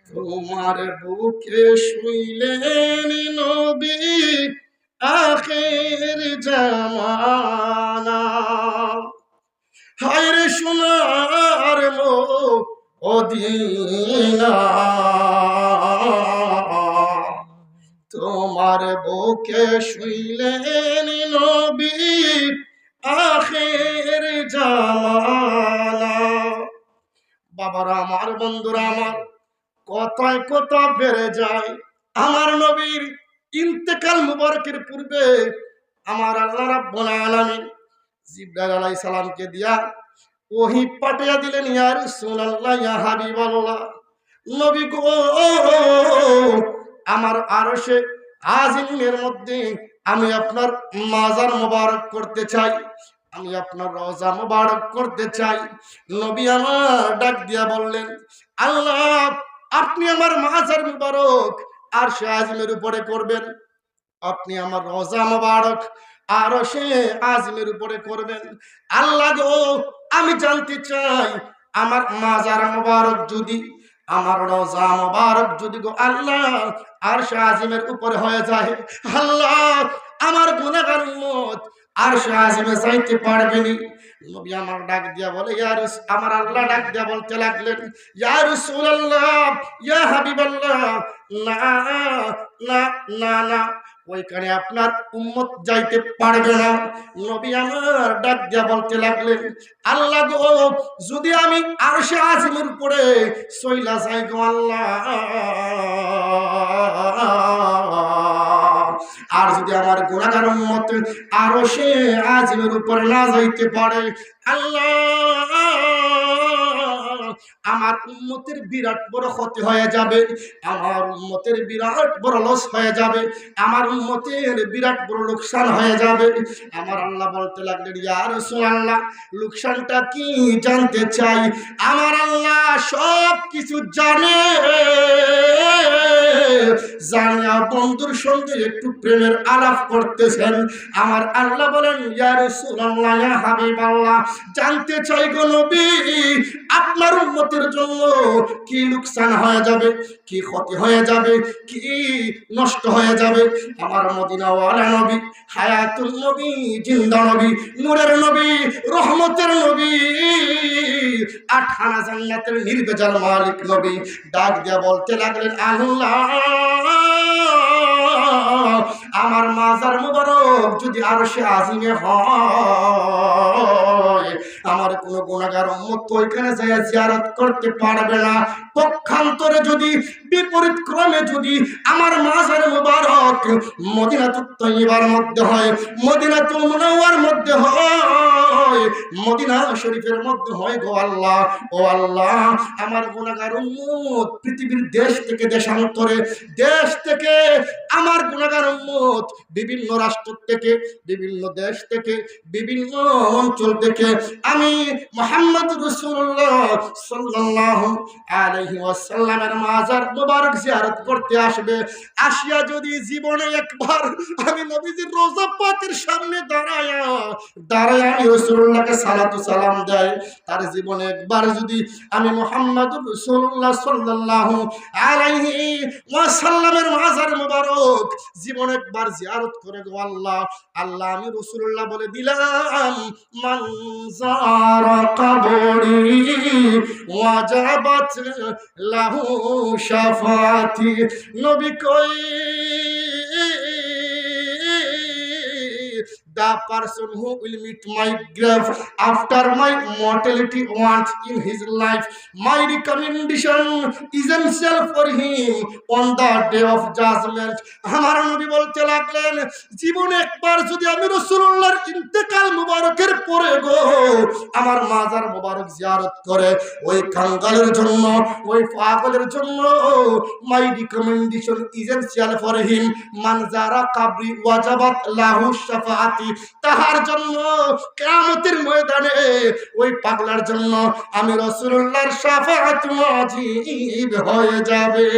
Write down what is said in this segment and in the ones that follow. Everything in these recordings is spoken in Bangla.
তোমার বুকে শুইলেন নবী আখের জামানা। হায়রে সোনার মদিনা, তোমার বুকে শুইলেন নবী আখের জামানা। বাবারা আমার, বন্ধুরা আমার, কথায় কথা বেড়ে যায়। আমার নবীর ইন্তেকাল মুবারকের পূর্বে আমার আল্লাহ রাব্বুল আলামিন জিবরাইল আলাইহিস সালামকে দিয়া ওহী পাঠিয়ে দিলেন, ইয়া রাসূলুল্লাহ, ইয়া হাবিবাল্লাহ, নবী গো, আমার আরশে আজিমের মধ্যে আমি আপনার মাজার মোবারক করতে চাই, আমি আপনার রওজা মোবারক করতে চাই। নবী আমার ডাক দিয়া বললেন, আল্লাহ, আপনি আমার মাজার মোবারক আরশে আজিমের উপরে করবেন, আপনি আমার রওজা মোবারক আরশে আজিমের উপরে করবেন। আল্লাহ গো, আমি জানতে চাই আমার মাজার মোবারক যদি, আমার রওজা মোবারক যদি গো আল্লাহ আরশে আজিমের উপরে হয়ে যায়, আল্লাহ আমার গুনাহগার উম্মত আরশে আজিমে যাইতে পারবে না। নবী আমার ডাক দিয়া বলে, আমার আল্লাহ ডাক দিয়া বলতে লাগলেন, ইয়া রাসূলুল্লাহ, ইয়া হাবিবাল্লাহ, না না না না, ওইখানে আপনার উম্মত যাইতে পারবে না। নবী আমার ডাক দিয়া বলতে লাগলেন, আল্লাহ গো, যদি আমি আরশে আজিমের উপরে চইলা যাই গো আল্লাহ, আর যদি আমার গুনাহগার উম্মত আরশে আজিমের উপরে না যাইতে পারে, আল্লাহ আমার উম্মতের বিরাট বড় ক্ষতি হয়ে যাবে, আমার উম্মতের বিরাট বড় লস হয়ে যাবে, আমার উম্মতের বিরাট বড় লোকসান হয়ে যাবে। আমার আল্লাহ বলতে লাগলেন, ইয়া রাসূলুল্লাহ, লোকসানটা কি জানতে চাই? আমার আল্লাহ সব কিছু জানে, জানিয়া বন্ধুর সঙ্গে একটু প্রেমের আলাপ করতেছেন। আমার আল্লাহ বলেন, ইয়া রাসূলুল্লাহ, ইয়া হাবিবাল্লাহ, জানতে চাই গো নবী, আপনার উম্মতের জন্য কি লোকসান হয়ে যাবে, কি ক্ষতি হয়ে যাবে, কি নষ্ট হয়ে যাবে। আমার মদিনাওয়ালা নবী, হায়াতুল নবী, জিন্দা নবী, নূরের নবী, রহমতের নবী, আটখানা জান্নাতের নির্ভেজাল মালিক নবী ডাক দিয়া বলতে লাগলেন, আল্লাহ আমার মাজার মুবারক যদি আরশে আজিমে হয়, আমার কোন গুনাহগার উম্মত ওইখানে যায় জিয়ারত করতে পারবে না। পক্ষান্তরে যদি, বিপরীত ক্রমে যদি আমার মাজার মুবারক মদিনাতুত তয়্যিবার মধ্যে হয়, মদিনাতুল মুনাওয়ার মধ্যে হয়, মদিনা শরীফের মধ্যে হয় গো আল্লাহ, ও আল্লাহ, আমার গুনাহগার উম্মত পৃথিবীর দেশ থেকে দেশান্তরে, দেশ থেকে আমার গুনাহগার উম্মত বিভিন্ন রাষ্ট্র থেকে, বিভিন্ন দেশ থেকে, বিভিন্ন অঞ্চল থেকে আমি মুহাম্মদ রাসূলুল্লাহ সাল্লাল্লাহু আলাইহি ওয়াসাল্লামের মাজার মুবারক জিয়ারত করতে আসবে। আসিয়া যদি জীবনে একবার আমি নবীজির রওজা পাকের সামনে দাঁড়ায় আমি রাসূলুল্লাহকে সালাতু সালাম দেয়, তার জীবনে একবার যদি আমি মুহাম্মদ রাসূলুল্লাহ সাল্লাল্লাহু আলাইহি ওয়াসাল্লামের মাজার মুবারক জীবনে একবার জিয়ারত করে গো আল্লাহ, আল্লাহ আমি রাসূলুল্লাহ বলে দিলাম, মান যারা কবরি ওয়াজাবাত লাহু শাফাতি। নবী কই, the person who will meet my grave after my mortality once in his life, my recommendation is essential for him on the day of judgment. আমার নবী বলতে লাগলেন, জীবনে একবার যদি আমি রাসূলুল্লাহর ইন্তেকাল মুবারকের পরে গো আমার মাজার মুবারক জিয়ারত করে, ওই কাঙ্গালের জন্য, ওই পাগলের জন্য, my recommendation is essential for him, মান যারা কবরি ওয়াজাবাত লাহু শাফাআতি, তাহার জন্য কিয়ামতের ময়দানে ওই পাগলার জন্য আমি রাসূলুল্লাহর শাফাআত ওয়াজিব হয়ে যাবে।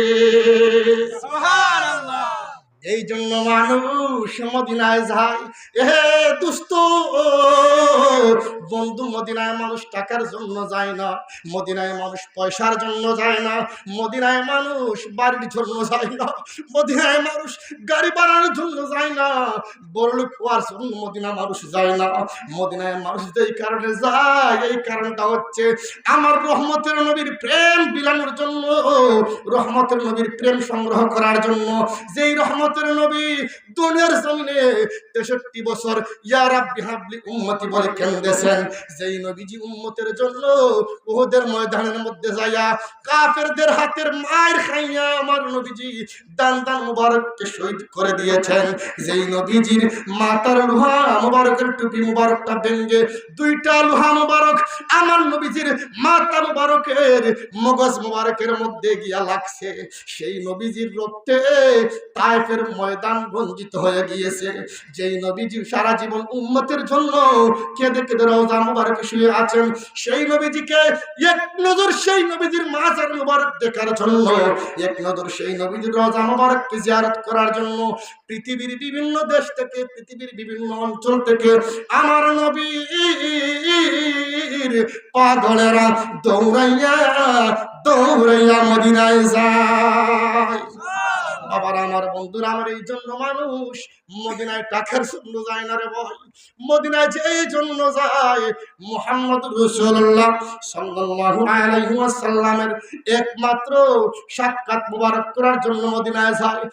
সুবহানাল্লাহ। এই জন্য মানুষ মদিনায় যায়। এ দুস্থ বন্ধু, মদিনায় মানুষ টাকার জন্য যায় না, মদিনায় মানুষ পয়সার জন্য যায় না, মদিনায় মানুষ বাড়ির জন্য যায় না, মদিনায় মানুষ গাড়ি বানানোর জন্য যায় না, বড়লোক হওয়ার জন্য মদিনা মানুষ যায় না। মদিনায় মানুষ যেই কারণে যায়, এই কারণটা হচ্ছে আমার রহমতের নবীর প্রেম বিলানোর জন্য, রহমতের নবীর প্রেম সংগ্রহ করার জন্য। যেই রহমতের নবী দুনিয়ার জমিনে 63 বছর ইয়া রাব্বি হাবলি উম্মতি বলে কেঁদেছেন, যেই নবীজি উম্মতের জন্য উহুদের ময়দানের মধ্যে যাইয়া কাফেরদের হাতের মার খাইয়া আমার নবীজি দান দান মুবারককে শহীদ করে দিয়েছেন, যেই নবীজির মাথার লোহা মুবারকের টুপি মুবারকটা ভেঙে 2টা লোহা মুবারক আমার নবীজির মাথা মুবারকের মগজ মুবারকের মধ্যে গিয়া লাগছে, সেই নবীজির রক্তে তায়েফের ময়দান রঞ্জিত হয়ে গিয়েছে। যেই নবীজি সারা জীবন উম্মতের জন্য কেঁদে কেঁদে রওজা মুবারকে শুয়ে আছেন, সেই নবীজিকে এক নজর সেই নবীজির মাজার মুবারক দেখার জন্য, এক নজর সেই নবীজির রওজা মুবারককে জিয়ারত করার জন্য পৃথিবীর বিভিন্ন দেশ থেকে, পৃথিবীর বিভিন্ন অঞ্চল থেকে আমার নবীর পাগলেরা দৌড়াইয়া দৌড়াইয়া মদিনায় যায়। বাবার আমার, বন্ধুরা আমার, এই জন্য মানুষ মদিনায় টাকার জন্য যায় না রে ভাই, মদিনায় যে এই জন্য যায় মুহাম্মদুর রাসূলুল্লাহ সাল্লাল্লাহু আলাইহি ওয়াসাল্লামের একমাত্র সাক্ষাৎ মুবারক করার জন্য মদিনায় যায়।